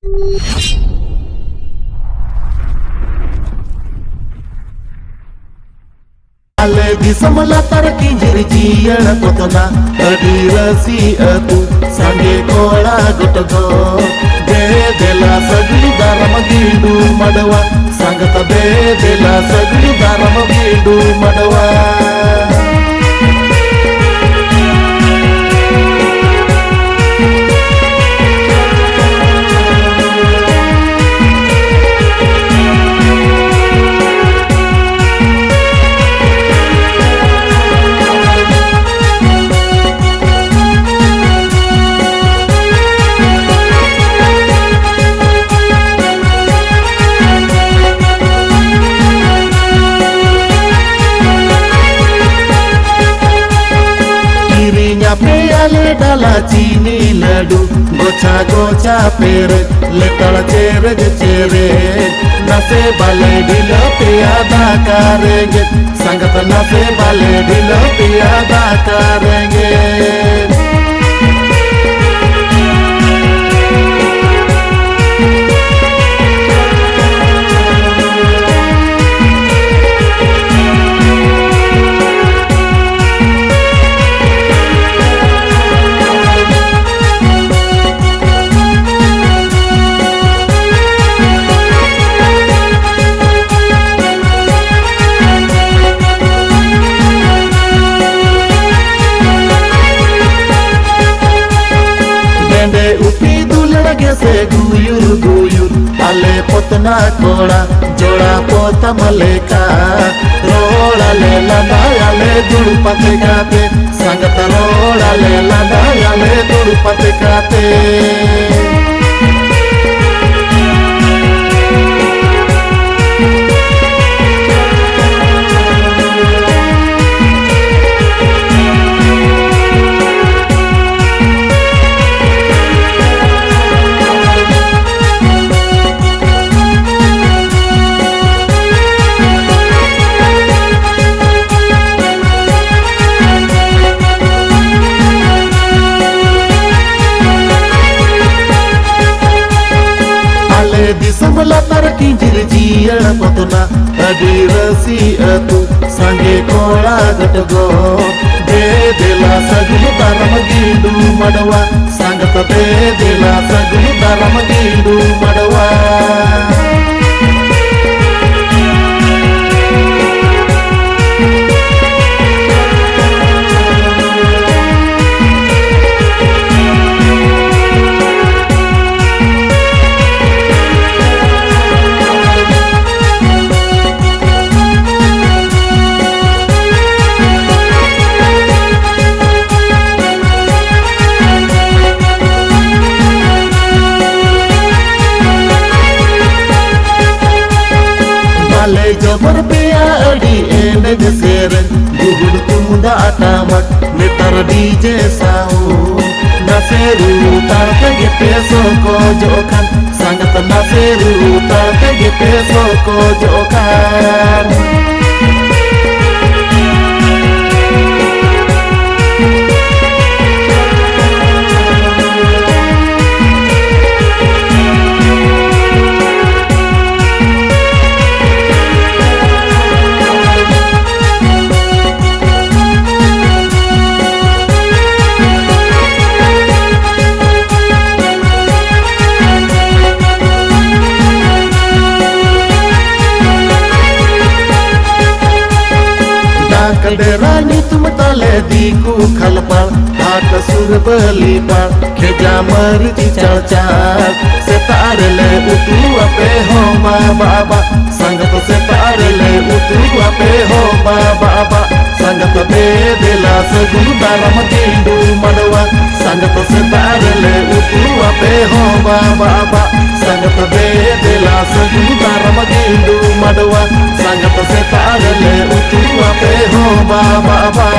Ale bisa melatar kinjir jian kotona adi rasi atu sange kola gotogo bedela sagli daram gindu madawa sangata bedela sagli daram gindu madawa ale dala chini ladu gocha gocha pere letal chere chere nase bale dilo piada karenge sangat nase bale dilo piada karenge se guyur guyur ale potna koda joda pota maleka rola le lada ale dur pate kate sangat rola le lada ale dur pate kate latar kinjir jian kotona adi rasi atu sange kola gotogo bedela sagli daram gindu madawa sangata bedela sagli daram gindu madawa जबर पिया अड़ी end सेर गुगुड़ कुंदा टामट नेतर DJ साऊ नसेरू ताक गे peso को जोखन संगत नसेरू ताक गे peso को जोखन कडेरानी तुम ताले दीकू खलपाल हाथ सुर बली पाल खेजा मर्जी चाचार से तार ले उतू अपे हो बाबा संगत से तार ले उतू अपे हो बाबा संगत दे दिला सगुन दारम गिंडू मडवा संगत से तार ले उतू अपे हो बाबा संगत दे दिला सगुन दारम गिंडू मडवा संगत से तार ले उतू अपे हो बाबा